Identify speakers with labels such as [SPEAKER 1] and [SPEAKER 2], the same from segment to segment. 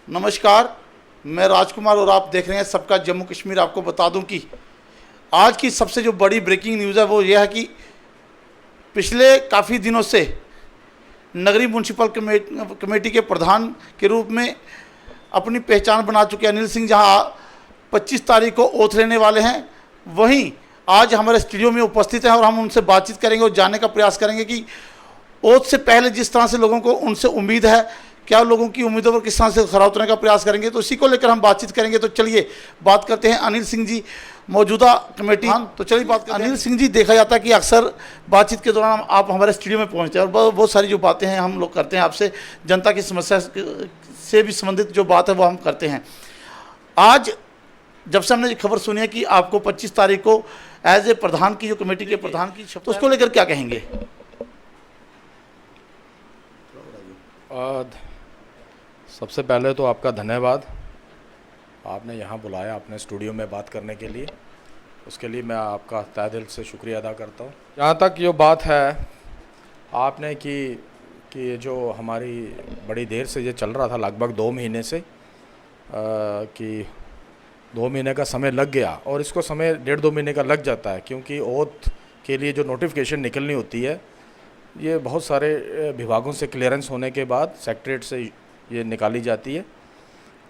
[SPEAKER 1] नमस्कार, मैं राजकुमार और आप देख रहे हैं सबका जम्मू कश्मीर। आपको बता दूं कि आज की सबसे जो बड़ी ब्रेकिंग न्यूज़ है वो यह है कि पिछले काफ़ी दिनों से नगरी म्यूनसिपल कमेटी के प्रधान के रूप में अपनी पहचान बना चुके अनिल सिंह जहां 25 तारीख को ओथ लेने वाले हैं, वहीं आज हमारे स्टूडियो में उपस्थित हैं और हम उनसे बातचीत करेंगे और जानने का प्रयास करेंगे कि ओथ से पहले जिस तरह से लोगों को उनसे उम्मीद है, क्या लोगों की उम्मीदों पर किस तरह से खरा उतरने का प्रयास करेंगे, तो इसी को लेकर हम बातचीत करेंगे। तो चलिए बात करते हैं अनिल सिंह जी, मौजूदा कमेटी। तो चलिए बात करते हैं अनिल सिंह जी। देखा जाता है कि अक्सर बातचीत के दौरान आप हमारे स्टूडियो में पहुंचते हैं और बहुत सारी जो बातें हैं हम लोग करते हैं आपसे, जनता की समस्या से भी संबंधित जो बात है वो हम करते हैं। आज जब से हमने खबर सुनी है कि आपको 25 तारीख को एज ए प्रधान की जो कमेटी के प्रधान की, तो उसको लेकर क्या कहेंगे?
[SPEAKER 2] सबसे पहले तो आपका धन्यवाद, आपने यहाँ बुलाया अपने स्टूडियो में बात करने के लिए, उसके लिए मैं आपका तहे दिल से शुक्रिया अदा करता हूँ। जहाँ तक ये बात है आपने कि जो हमारी बड़ी देर से ये चल रहा था, लगभग 2 महीने से, कि 2 महीने का समय लग गया और इसको समय 1.5-2 महीने का लग जाता है, क्योंकि ओथ के लिए जो नोटिफिकेशन निकलनी होती है ये बहुत सारे विभागों से क्लियरेंस होने के बाद सेक्रेटरीट से ये निकाली जाती है।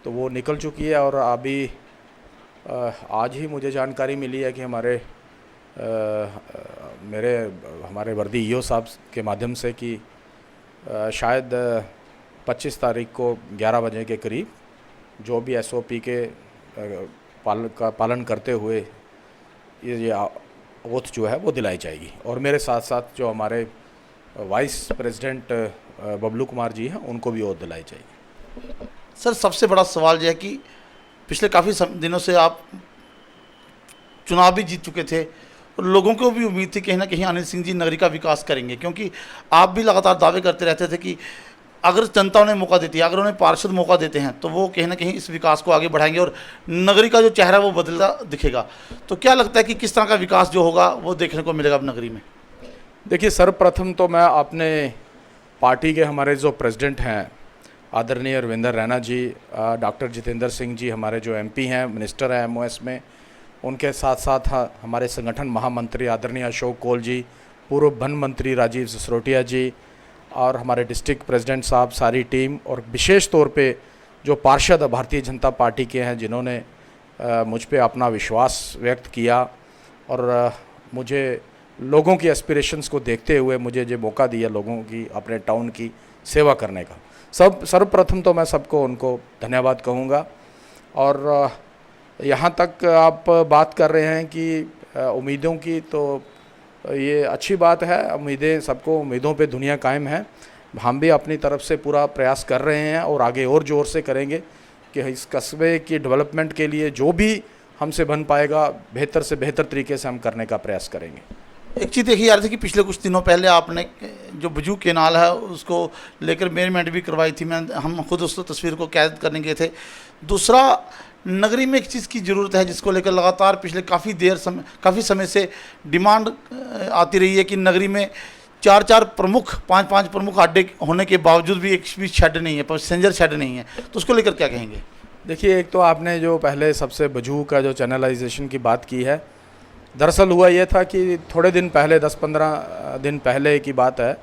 [SPEAKER 2] तो वो निकल चुकी है और अभी आज ही मुझे जानकारी मिली है कि हमारे वर्दी ईओ साहब के माध्यम से कि शायद 25 तारीख को 11 बजे के करीब जो भी एसओपी के पालन करते हुए ये ओथ जो है वो दिलाई जाएगी। और मेरे साथ साथ जो हमारे वाइस प्रेसिडेंट बबलू कुमार जी हैं उनको भी ओथ दिलाई जाएगी।
[SPEAKER 1] सर, सबसे बड़ा सवाल यह है कि पिछले काफ़ी दिनों से आप चुनाव भी जीत चुके थे और लोगों को भी उम्मीद थी कहीं ना कहीं अनिल सिंह जी नगरी का विकास करेंगे, क्योंकि आप भी लगातार दावे करते रहते थे कि अगर जनता उन्हें मौका देती है, अगर उन्हें पार्षद मौका देते हैं तो वो कहीं ना कहीं इस विकास को आगे बढ़ाएंगे और नगरी का जो चेहरा वो बदलता दिखेगा। तो क्या लगता है कि किस तरह का विकास जो होगा वो देखने को मिलेगा अब नगरी में?
[SPEAKER 2] देखिए, सर्वप्रथम तो मैं अपने पार्टी के हमारे जो प्रेसिडेंट हैं आदरणीय रविंदर रैना जी, डॉक्टर जितेंद्र सिंह जी हमारे जो एमपी हैं, मिनिस्टर हैं एमओएस में, उनके साथ साथ हमारे संगठन महामंत्री आदरणीय अशोक कौल जी, पूर्व वन मंत्री राजीव सिसोदिया जी और हमारे डिस्ट्रिक्ट प्रेसिडेंट साहब, सारी टीम, और विशेष तौर पे जो पार्षद भारतीय जनता पार्टी के हैं जिन्होंने मुझ पे अपना विश्वास व्यक्त किया और मुझे लोगों की एस्पिरेशंस को देखते हुए मुझे जो मौका दिया लोगों की अपने टाउन की सेवा करने का, सर्वप्रथम तो मैं सबको उनको धन्यवाद कहूँगा। और यहाँ तक आप बात कर रहे हैं कि उम्मीदों की, तो ये अच्छी बात है, उम्मीदें सबको, उम्मीदों पे दुनिया कायम है। हम भी अपनी तरफ से पूरा प्रयास कर रहे हैं और आगे और ज़ोर से करेंगे कि इस कस्बे की डेवलपमेंट के लिए जो भी हमसे बन पाएगा बेहतर से बेहतर तरीके से हम करने का प्रयास करेंगे।
[SPEAKER 1] एक चीज़ देखी जा रही थी कि पिछले कुछ दिनों पहले आपने जो बुजू केनाल है उसको लेकर मेजरमेंट भी करवाई थी, हम खुद उस तस्वीर को कैद करने गए थे। दूसरा, नगरी में एक चीज़ की ज़रूरत है जिसको लेकर लगातार पिछले काफ़ी समय से डिमांड आती रही है कि नगरी में 4-4 प्रमुख 5-5 प्रमुख अड्डे होने के बावजूद भी एक भी शेड नहीं है, पैसेंजर शेड नहीं है, तो उसको लेकर क्या कहेंगे?
[SPEAKER 2] देखिए, एक तो आपने जो पहले सबसे बुजू का जो चैनलाइजेशन की बात की है, दरअसल हुआ ये था कि थोड़े दिन पहले, 10-15 दिन पहले की बात है,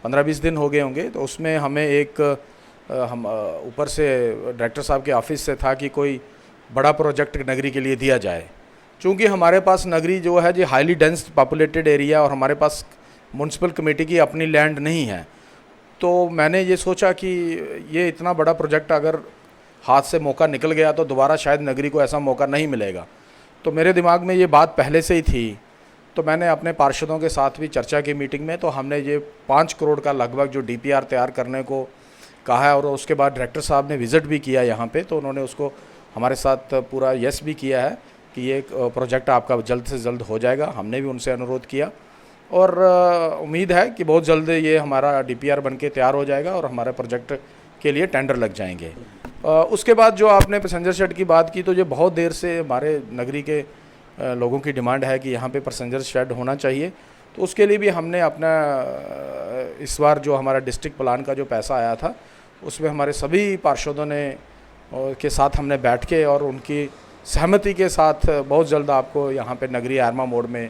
[SPEAKER 2] 15-20 दिन हो गए होंगे, तो उसमें हमें हम ऊपर से डायरेक्टर साहब के ऑफिस से था कि कोई बड़ा प्रोजेक्ट नगरी के लिए दिया जाए। चूँकि हमारे पास नगरी जो है जो हाईली डेंस पॉपुलेटेड एरिया और हमारे पास म्यूनसिपल कमेटी की अपनी लैंड नहीं है, तो मैंने ये सोचा कि ये इतना बड़ा प्रोजेक्ट अगर हाथ से मौका निकल गया तो दोबारा शायद नगरी को ऐसा मौका नहीं मिलेगा। तो मेरे दिमाग में ये बात पहले से ही थी, तो मैंने अपने पार्षदों के साथ भी चर्चा की मीटिंग में, तो हमने ये 5 करोड़ का लगभग जो डीपीआर तैयार करने को कहा है और उसके बाद डायरेक्टर साहब ने विज़िट भी किया यहाँ पे, तो उन्होंने उसको हमारे साथ पूरा यस भी किया है कि ये प्रोजेक्ट आपका जल्द से जल्द हो जाएगा। हमने भी उनसे अनुरोध किया और उम्मीद है कि बहुत जल्द ये हमारा डीपीआर बन के तैयार हो जाएगा और हमारे प्रोजेक्ट के लिए टेंडर लग जाएंगे। उसके बाद जो आपने पैसेंजर शेड की बात की, तो ये बहुत देर से हमारे नगरी के लोगों की डिमांड है कि यहाँ पे पैसेंजर शेड होना चाहिए। तो उसके लिए भी हमने अपना इस बार जो हमारा डिस्ट्रिक्ट प्लान का जो पैसा आया था उसमें हमारे सभी पार्षदों ने और के साथ हमने बैठ के और उनकी सहमति के साथ बहुत जल्द आपको यहाँ पे नगरी आरमा मोड़ में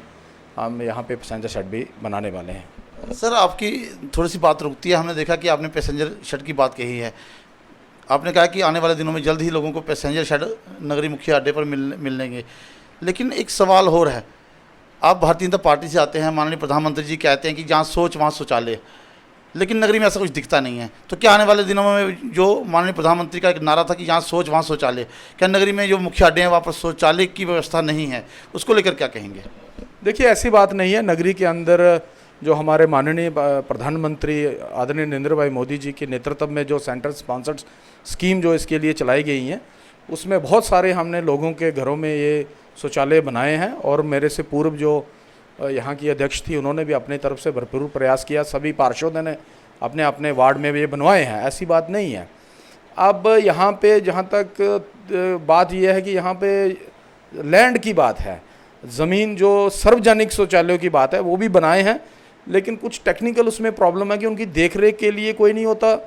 [SPEAKER 2] हम यहाँ पे पैसेंजर शेड भी बनाने वाले हैं।
[SPEAKER 1] सर आपकी थोड़ी सी बात रुकती है, हमने देखा कि आपने पैसेंजर शेड की बात कही है। आपने कहा कि आने वाले दिनों में जल्द ही लोगों को पैसेंजर शेड नगरी मुख्य अड्डे पर मिलेंगे। लेकिन एक सवाल और है, आप भारतीय जनता पार्टी से आते हैं, माननीय प्रधानमंत्री जी कहते हैं कि जहाँ सोच वहाँ शौचालय, लेकिन नगरी में ऐसा कुछ दिखता नहीं है। तो क्या आने वाले दिनों में जो माननीय प्रधानमंत्री का एक नारा था कि जहाँ सोच वहाँ शौचालय, क्या नगरी में जो मुख्य अड्डे हैं वहाँ पर शौचालय की व्यवस्था नहीं है, उसको लेकर क्या कहेंगे?
[SPEAKER 2] देखिए ऐसी बात नहीं है। नगरी के अंदर जो हमारे माननीय प्रधानमंत्री आदरणीय नरेंद्र भाई मोदी जी के नेतृत्व में जो सेंटर स्पॉन्सर्ड स्कीम जो इसके लिए चलाई गई हैं, उसमें बहुत सारे हमने लोगों के घरों में ये शौचालय बनाए हैं। और मेरे से पूर्व जो यहाँ की अध्यक्ष थी, उन्होंने भी अपनी तरफ से भरपूर प्रयास किया। सभी पार्षदों ने अपने अपने वार्ड में भी ये बनवाए हैं, ऐसी बात नहीं है। अब यहाँ पे जहाँ तक बात यह है कि यहाँ पे लैंड की बात है, ज़मीन जो सार्वजनिक शौचालयों की बात है वो भी बनाए हैं, लेकिन कुछ टेक्निकल उसमें प्रॉब्लम है कि उनकी देखरेख के लिए कोई नहीं होता।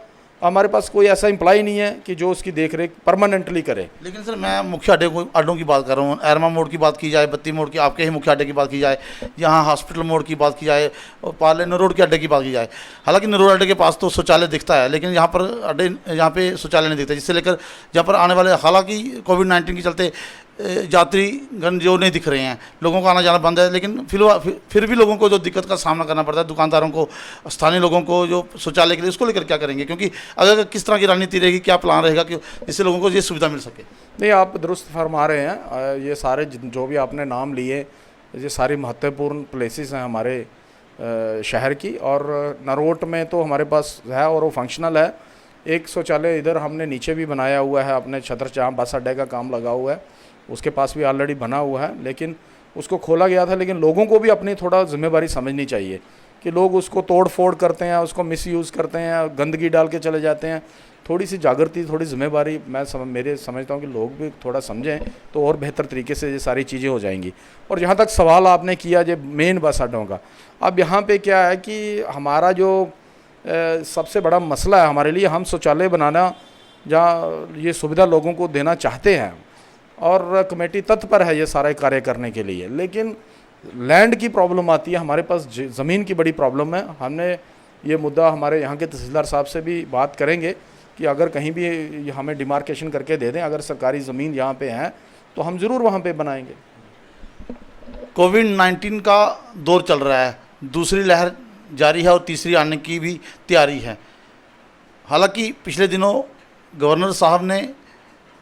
[SPEAKER 2] हमारे पास कोई ऐसा एम्प्लॉय नहीं है कि जो उसकी देखरेख परमानेंटली करे।
[SPEAKER 1] लेकिन सर मैं मुख्य अड्डों की बात कर रहा हूँ। एरमा मोड़ की बात की जाए, बत्ती मोड़ की, आपके ही मुख्य अड्डे की बात की जाए, यहाँ हॉस्पिटल मोड़ की बात की जाए और पार्ले नरोड के अड्डे की बात की जाए। हालांकि नरोड अड्डे के पास तो शौचालय दिखता है, लेकिन यहाँ पर यहाँ पे शौचालय नहीं दिखता, जिससे लेकर जहाँ पर आने वाले, हालांकि कोविड-19 के चलते यात्रीगण जो नहीं दिख रहे हैं, लोगों का आना जाना बंद है, लेकिन फिर भी लोगों को जो दिक्कत का सामना करना पड़ता है, दुकानदारों को, स्थानीय लोगों को जो शौचालय के लिए, उसको लेकर क्या करेंगे? क्योंकि अगर किस तरह की रणनीति रहेगी, क्या प्लान रहेगा कि जिससे लोगों को ये सुविधा मिल सके?
[SPEAKER 2] नहीं, आप दुरुस्त फरमा रहे हैं। ये सारे जो भी आपने नाम लिए, ये सारी महत्वपूर्ण प्लेसेस हैं हमारे शहर की। और नरोट में तो हमारे पास है और वो फंक्शनल है। एक शौचालय इधर हमने नीचे भी बनाया हुआ है, अपने छत्रछाया बस अड्डे का काम लगा हुआ है, उसके पास भी ऑलरेडी बना हुआ है, लेकिन उसको खोला गया था। लेकिन लोगों को भी अपनी थोड़ा जिम्मेदारी समझनी चाहिए कि लोग उसको तोड़ फोड़ करते हैं, उसको मिसयूज़ करते हैं, गंदगी डाल के चले जाते हैं। थोड़ी सी जागृति, थोड़ी जिम्मेदारी मेरे समझता हूँ कि लोग भी थोड़ा समझें तो और बेहतर तरीके से ये सारी चीज़ें हो जाएंगी। और जहाँ तक सवाल आपने किया जो मेन बस अड्डों का, अब यहाँ पे क्या है कि हमारा जो सबसे बड़ा मसला है हमारे लिए, हम शौचालय बनाना जहाँ ये सुविधा लोगों को देना चाहते हैं और कमेटी तत्पर है ये सारे कार्य करने के लिए, लेकिन लैंड की प्रॉब्लम आती है। हमारे पास ज़मीन की बड़ी प्रॉब्लम है। हमने ये मुद्दा हमारे यहाँ के तहसीलदार साहब से भी बात करेंगे कि अगर कहीं भी हमें डिमार्केशन करके दे दें, अगर सरकारी ज़मीन यहाँ पे है तो हम ज़रूर वहाँ पे बनाएंगे।
[SPEAKER 1] कोविड-19 का दौर चल रहा है, दूसरी लहर जारी है और तीसरी आने की भी तैयारी है। हालांकि पिछले दिनों गवर्नर साहब ने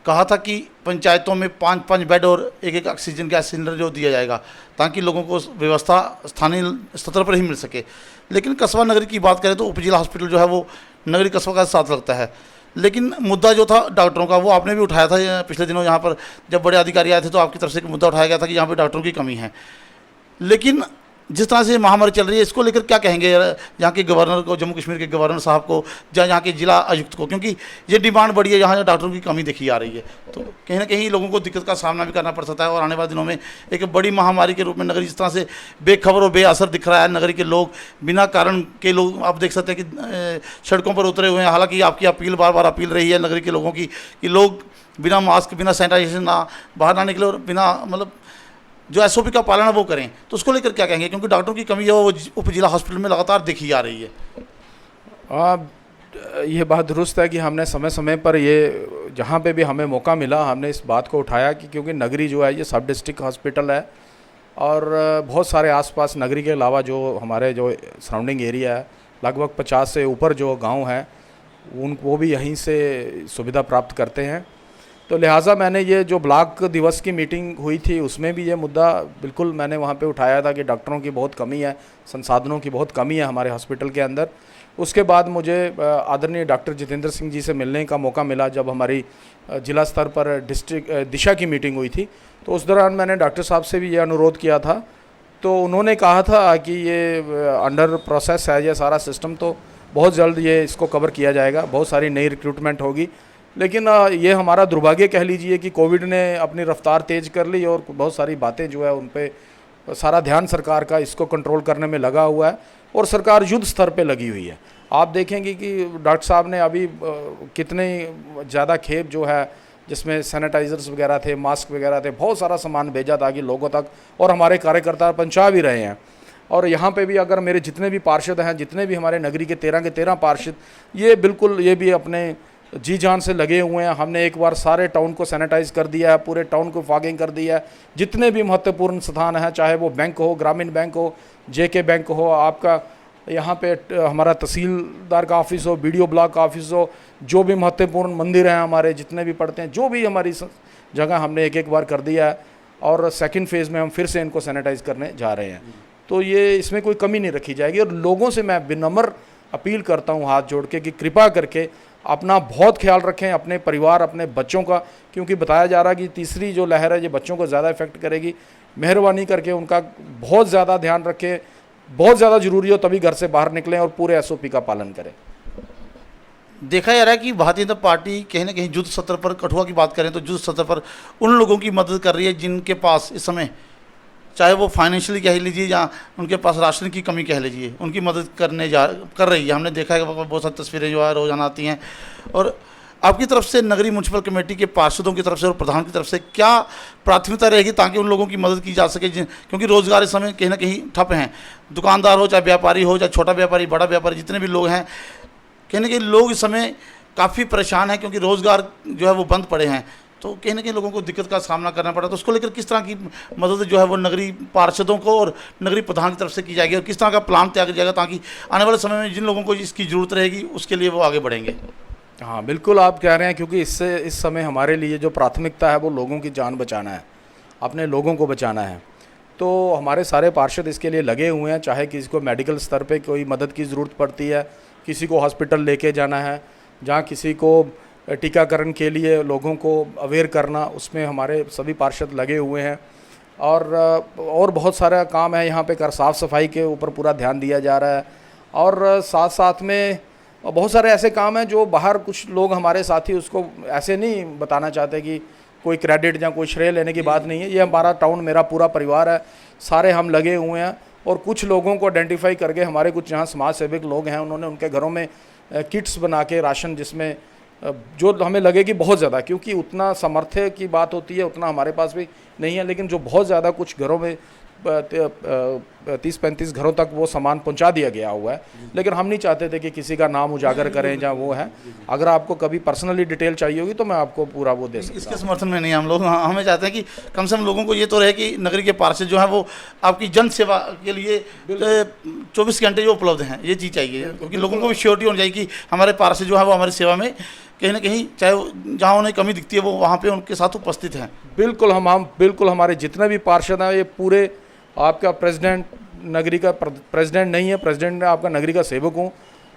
[SPEAKER 1] कहा था कि पंचायतों में 5-5 बेड और एक ऑक्सीजन गैस सिलेंडर जो दिया जाएगा, ताकि लोगों को व्यवस्था स्थानीय स्तर पर ही मिल सके। लेकिन कस्बा नगरी की बात करें तो उपजिला हॉस्पिटल जो है वो नगरी कस्बा का साथ लगता है। लेकिन मुद्दा जो था डॉक्टरों का, वो आपने भी उठाया था पिछले दिनों। यहाँ पर जब बड़े अधिकारी आए थे तो आपकी तरफ से एक मुद्दा उठाया गया था कि यहाँ पर डॉक्टरों की कमी है। लेकिन जिस तरह से महामारी चल रही है, इसको लेकर क्या कहेंगे यहाँ के गवर्नर को, जम्मू कश्मीर के गवर्नर साहब को, यहाँ के जिला आयुक्त को? क्योंकि ये डिमांड बढ़ी है, यहाँ डॉक्टरों की कमी देखी जा रही है, तो कहीं ना कहीं लोगों को दिक्कत का सामना भी करना पड़ सकता है। और आने वाले दिनों में एक बड़ी महामारी के रूप में नगरी जिस तरह से बेखबर और बेअसर दिख रहा है, नगरी के लोग बिना कारण के लोग आप देख सकते हैं कि सड़कों पर उतरे हुए हैं। हालांकि आपकी अपील बार बार अपील रही है नगरी के लोगों की कि लोग बिना मास्क, बिना सैनिटाइजेशन ना बाहर आने के लिए और बिना मतलब जो SOP का पालन वो करें, तो उसको लेकर क्या कहेंगे? क्योंकि डॉक्टरों की कमी है वो उपजिला हॉस्पिटल में लगातार देखी जा रही है।
[SPEAKER 2] ये बात दुरुस्त है कि हमने समय समय पर ये जहाँ पे भी हमें मौका मिला हमने इस बात को उठाया कि क्योंकि नगरी जो है ये सब डिस्ट्रिक्ट हॉस्पिटल है और बहुत सारे आसपास नगरी के अलावा जो हमारे जो सराउंडिंग एरिया है, लगभग 50 से ऊपर जो गाँव हैं वो भी यहीं से सुविधा प्राप्त करते हैं। तो लिहाजा मैंने ये जो ब्लॉक दिवस की मीटिंग हुई थी उसमें भी ये मुद्दा बिल्कुल मैंने वहाँ पे उठाया था कि डॉक्टरों की बहुत कमी है, संसाधनों की बहुत कमी है हमारे हॉस्पिटल के अंदर। उसके बाद मुझे आदरणीय डॉक्टर जितेंद्र सिंह जी से मिलने का मौका मिला जब हमारी जिला स्तर पर डिस्ट्रिक्ट दिशा की मीटिंग हुई थी। तो उस दौरान मैंने डॉक्टर साहब से भी ये अनुरोध किया था, तो उन्होंने कहा था कि ये अंडर प्रोसेस है ये सारा सिस्टम, तो बहुत जल्द ये इसको कवर किया जाएगा, बहुत सारी नई रिक्रूटमेंट होगी। लेकिन ये हमारा दुर्भाग्य कह लीजिए कि कोविड ने अपनी रफ्तार तेज़ कर ली और बहुत सारी बातें जो है उन पे सारा ध्यान सरकार का इसको कंट्रोल करने में लगा हुआ है और सरकार युद्ध स्तर पे लगी हुई है। आप देखेंगे कि डॉक्टर साहब ने अभी कितने ज़्यादा खेप जो है जिसमें सैनिटाइजर्स वगैरह थे, मास्क वगैरह थे, बहुत सारा सामान भेजा ताकि लोगों तक, और हमारे कार्यकर्ता पहुंचा भी रहे हैं। और यहाँ पे भी अगर मेरे जितने भी पार्षद हैं, जितने भी हमारे नगरी के 13 पार्षद, ये बिल्कुल ये भी अपने जी जान से लगे हुए हैं। हमने एक बार सारे टाउन को सैनिटाइज कर दिया है, पूरे टाउन को फॉगिंग कर दिया है। जितने भी महत्वपूर्ण स्थान हैं, चाहे वो बैंक हो, ग्रामीण बैंक हो, जेके बैंक हो, आपका यहाँ पे हमारा तहसीलदार का ऑफिस हो, बीडीओ ब्लॉक का ऑफिस हो, जो भी महत्वपूर्ण मंदिर हैं हमारे जितने भी पड़ते हैं, जो भी हमारी जगह हमने एक बार कर दिया है। और सेकंड फेज़ में हम फिर से इनको सैनिटाइज करने जा रहे हैं। तो ये इसमें कोई कमी नहीं रखी जाएगी। और लोगों से मैं विनम्र अपील करता हूँ हाथ जोड़ के कि कृपा करके अपना बहुत ख्याल रखें, अपने परिवार, अपने बच्चों का, क्योंकि बताया जा रहा है कि तीसरी जो लहर है ये बच्चों को ज़्यादा इफेक्ट करेगी। मेहरबानी करके उनका बहुत ज़्यादा ध्यान रखें, बहुत ज़्यादा ज़रूरी हो तभी घर से बाहर निकलें और पूरे SOP का पालन करें।
[SPEAKER 1] देखा जा रहा है कि भारतीय जनता पार्टी कहीं ना कहीं युद्ध स्तर पर, कठुआ की बात करें तो युद्ध स्तर पर उन लोगों की मदद कर रही है जिनके पास इस समय, चाहे वो फाइनेंशियली कह लीजिए या उनके पास राशन की कमी कह लीजिए, उनकी मदद कर रही है। हमने देखा है कि बहुत सारी तस्वीरें जो है रोजाना आती हैं। और आपकी तरफ से नगरीय म्यूनसिपल कमेटी के पार्षदों की तरफ से और प्रधान की तरफ से क्या प्राथमिकता रहेगी ताकि उन लोगों की मदद की जा सके, क्योंकि रोज़गार इस समय कहीं ना कहीं ठप हैं। दुकानदार हो, चाहे व्यापारी हो, चाहे छोटा व्यापारी, बड़ा व्यापारी, जितने भी लोग हैं, कहीं ना कहीं लोग इस समय काफ़ी परेशान हैं क्योंकि रोज़गार जो है वो बंद पड़े हैं। तो कहीं ना कहीं लोगों को दिक्कत का सामना करना पड़ा। तो उसको लेकर किस तरह की मदद जो है वो नगरीय पार्षदों को और नगरीय प्रधान की तरफ से की जाएगी और किस तरह का प्लान तैयार किया जाएगा ताकि आने वाले समय में जिन लोगों को इसकी ज़रूरत रहेगी उसके लिए वो आगे बढ़ेंगे?
[SPEAKER 2] हाँ, बिल्कुल आप कह रहे हैं, क्योंकि इससे इस समय हमारे लिए जो प्राथमिकता है वो लोगों की जान बचाना है, अपने लोगों को बचाना है। तो हमारे सारे पार्षद इसके लिए लगे हुए हैं। चाहे किसी को मेडिकल स्तर पे कोई मदद की ज़रूरत पड़ती है, किसी को हॉस्पिटल लेके जाना है, जहाँ किसी को टीकाकरण के लिए लोगों को अवेयर करना, उसमें हमारे सभी पार्षद लगे हुए हैं। और बहुत सारा काम है यहाँ पे कर, साफ़ सफाई के ऊपर पूरा ध्यान दिया जा रहा है। और साथ साथ में बहुत सारे ऐसे काम हैं जो बाहर कुछ लोग हमारे साथी उसको ऐसे नहीं बताना चाहते कि कोई क्रेडिट या कोई श्रेय लेने की बात नहीं है। ये हमारा टाउन, मेरा पूरा परिवार है, सारे हम लगे हुए हैं। और कुछ लोगों को आइडेंटिफाई करके हमारे कुछ यहाँ समाज सेवक लोग हैं, उन्होंने उनके घरों में किट्स बना के राशन, जिसमें जो हमें लगे कि बहुत ज़्यादा, क्योंकि उतना सामर्थ्य की बात होती है उतना हमारे पास भी नहीं है, लेकिन जो बहुत ज़्यादा कुछ घरों में 30-35 घरों तक वो सामान पहुंचा दिया गया हुआ है। लेकिन हम नहीं चाहते थे कि किसी का नाम उजागर करें जहाँ वो है। अगर आपको कभी पर्सनली डिटेल चाहिए होगी तो मैं आपको पूरा वो दे सकता हूँ।
[SPEAKER 1] इसके समर्थन में नहीं हम लोग, हमें चाहते हैं कि कम से कम लोगों को ये तो रहे कि नगरी के पार्षद जो है वो आपकी जन सेवा के लिए 24 घंटे जो उपलब्ध हैं, ये चीज़ चाहिए। क्योंकि लोगों को भी श्योरिटी होनी चाहिए कि हमारे पार्षद जो है वो हमारी सेवा में कहीं ना कहीं, चाहे जहाँ उन्हें कमी दिखती है वो वहाँ पे उनके साथ उपस्थित हैं।
[SPEAKER 2] बिल्कुल बिल्कुल हमारे जितने भी पार्षद हैं, ये पूरे, आपका प्रेसिडेंट नगरी का प्रेसिडेंट नहीं है, प्रेसिडेंट मैं आपका नगरी का सेवक हूँ।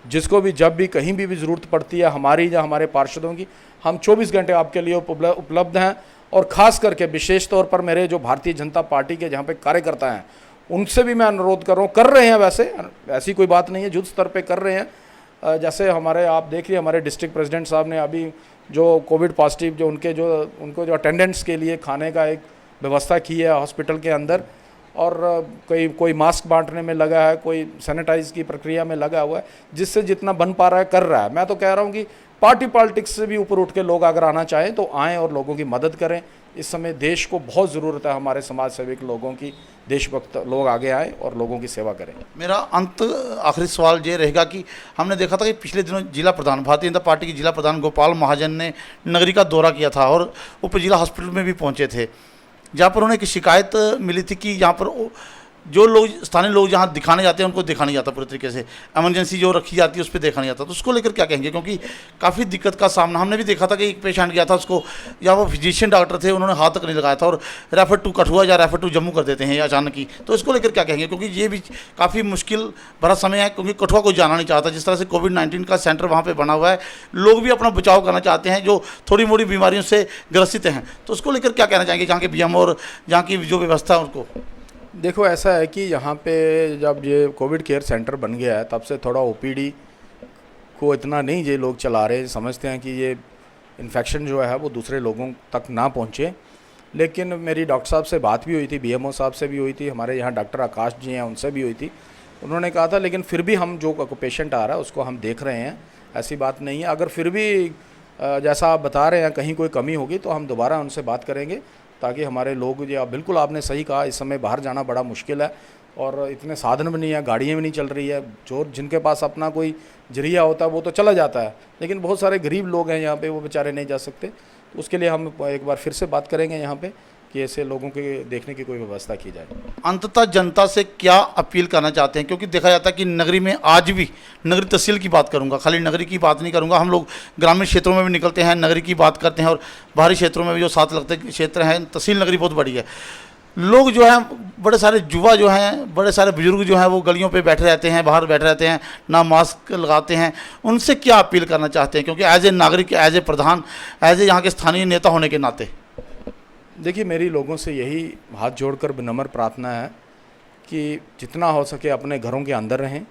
[SPEAKER 2] जिसको भी जब भी कहीं भी ज़रूरत पड़ती है हमारी या हमारे पार्षदों की, हम 24 घंटे आपके लिए उपलब्ध हैं। और ख़ास करके विशेष तौर पर मेरे जो भारतीय जनता पार्टी के जहाँ पे कार्यकर्ता हैं, उनसे भी मैं अनुरोध कर रहा हूँ, कर रहे हैं, वैसे ऐसी कोई बात नहीं है, युद्ध स्तर पर कर रहे हैं। जैसे हमारे आप देख रहे हमारे डिस्ट्रिक्ट प्रेसिडेंट साहब ने अभी जो कोविड पॉजिटिव जो उनको जो अटेंडेंट्स के लिए खाने का एक व्यवस्था की है हॉस्पिटल के अंदर, और कोई मास्क बांटने में लगा है, कोई सैनिटाइज की प्रक्रिया में लगा हुआ है, जिससे जितना बन पा रहा है कर रहा है। मैं तो कह रहा हूँ कि पार्टी पॉलिटिक्स से भी ऊपर उठ के लोग अगर आना चाहें तो आएँ और लोगों की मदद करें। इस समय देश को बहुत ज़रूरत है हमारे समाज सेवक लोगों की, देशभक्त लोग आगे आएँ और लोगों की सेवा करें।
[SPEAKER 1] मेरा आखिरी सवाल ये रहेगा कि हमने देखा था कि पिछले दिनों जिला प्रधान, भारतीय जनता पार्टी के जिला प्रधान गोपाल महाजन ने नगरी का दौरा किया था और उप जिला हॉस्पिटल में भी पहुँचे थे, जहाँ पर उन्हें एक शिकायत मिली थी कि यहाँ पर जो लोग, स्थानीय लोग जहाँ दिखाने जाते हैं उनको देखा नहीं जाता पूरी तरीके से, इमरजेंसी जो रखी जाती है उस पर देखा नहीं जाता। तो उसको लेकर क्या कहेंगे? क्योंकि काफ़ी दिक्कत का सामना हमने भी देखा था कि एक पेशेंट गया था, उसको या वो फिजिशियन डॉक्टर थे, उन्होंने हाथ तक नहीं लगाया था और रेफर टू कठुआ या रेफर टू जम्मू कर देते हैं अचानक ही। तो इसको लेकर क्या कहेंगे? क्योंकि ये भी काफ़ी मुश्किल भरा समय है, क्योंकि कठुआ कोई जाना नहीं चाहता। जिस तरह से कोविड-19 का सेंटर वहाँ पर बना हुआ है, लोग भी अपना बचाव करना चाहते हैं जो थोड़ी मोड़ी बीमारियों से ग्रसित हैं। तो उसको लेकर क्या कहना चाहेंगे जहाँ के BM और जहाँ की जो व्यवस्था है उनको?
[SPEAKER 2] देखो, ऐसा है कि यहाँ पे जब ये कोविड केयर सेंटर बन गया है तब से थोड़ा OPD को इतना नहीं ये लोग चला रहे, समझते हैं कि ये इन्फेक्शन जो है वो दूसरे लोगों तक ना पहुँचे। लेकिन मेरी डॉक्टर साहब से बात भी हुई थी, BMO साहब से भी हुई थी, हमारे यहाँ डॉक्टर आकाश जी हैं उनसे भी हुई थी। उन्होंने कहा था, लेकिन फिर भी हम जो पेशेंट आ रहा है उसको हम देख रहे हैं, ऐसी बात नहीं है। अगर फिर भी जैसा आप बता रहे हैं कहीं कोई कमी होगी तो हम दोबारा उनसे बात करेंगे, ताकि हमारे लोग जो, बिल्कुल आपने सही कहा, इस समय बाहर जाना बड़ा मुश्किल है और इतने साधन भी नहीं है, गाड़ियाँ भी नहीं चल रही है। जो जिनके पास अपना कोई जरिया होता है वो तो चला जाता है, लेकिन बहुत सारे गरीब लोग हैं यहाँ पे, वो बेचारे नहीं जा सकते। तो उसके लिए हम एक बार फिर से बात करेंगे यहाँ पे कि ऐसे लोगों के देखने की कोई व्यवस्था की जाए।
[SPEAKER 1] अंततः जनता से क्या अपील करना चाहते हैं, क्योंकि देखा जाता है कि नगरी में आज भी, नगरी तहसील की बात करूंगा, खाली नगरी की बात नहीं करूंगा, हम लोग ग्रामीण क्षेत्रों में भी निकलते हैं, नगरी की बात करते हैं, और बाहरी क्षेत्रों में भी जो साथ लगते क्षेत्र हैं, तहसील नगरी बहुत बड़ी है। लोग जो हैं, बड़े सारे युवा जो हैं, बड़े सारे बुजुर्ग जो हैं, वो गलियों पे बैठे रहते हैं, बाहर बैठे रहते हैं, ना मास्क लगाते हैं। उनसे क्या अपील करना चाहते हैं, क्योंकि एज ए नागरिक, as a Pradhan, as a यहाँ के स्थानीय नेता होने के नाते?
[SPEAKER 2] देखिए, मेरी लोगों से यही हाथ जोड़कर विनम्र प्रार्थना है कि जितना हो सके अपने घरों के अंदर रहें,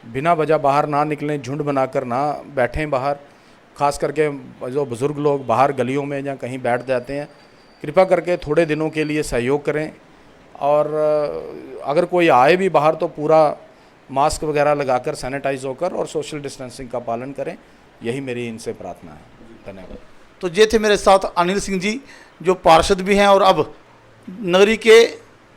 [SPEAKER 2] बिना वजह बाहर ना निकलें, झुंड बनाकर ना बैठें बाहर। ख़ास करके जो बुज़ुर्ग लोग बाहर गलियों में या कहीं बैठ जाते हैं, कृपा करके थोड़े दिनों के लिए सहयोग करें। और अगर कोई आए भी बाहर तो पूरा मास्क वगैरह लगाकर, सैनिटाइज होकर और सोशल डिस्टेंसिंग का पालन करें। यही मेरी इनसे प्रार्थना है। धन्यवाद।
[SPEAKER 1] तो ये थे मेरे साथ अनिल सिंह जी, जो पार्षद भी हैं और अब नगरी के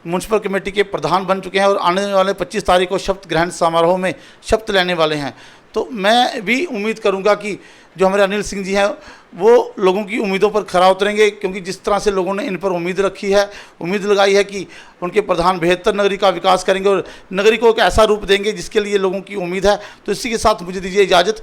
[SPEAKER 1] म्यूनसिपल कमेटी के प्रधान बन चुके हैं और आने वाले 25 तारीख को शपथ ग्रहण समारोह में शपथ लेने वाले हैं। तो मैं भी उम्मीद करूंगा कि जो हमारे अनिल सिंह जी हैं वो लोगों की उम्मीदों पर खरा उतरेंगे, क्योंकि जिस तरह से लोगों ने इन पर उम्मीद रखी है, उम्मीद लगाई है कि उनके प्रधान बेहतर नगरी का विकास करेंगे और नगरी को एक ऐसा रूप देंगे जिसके लिए लोगों की उम्मीद है। तो इसी के साथ मुझे दीजिए इजाज़त।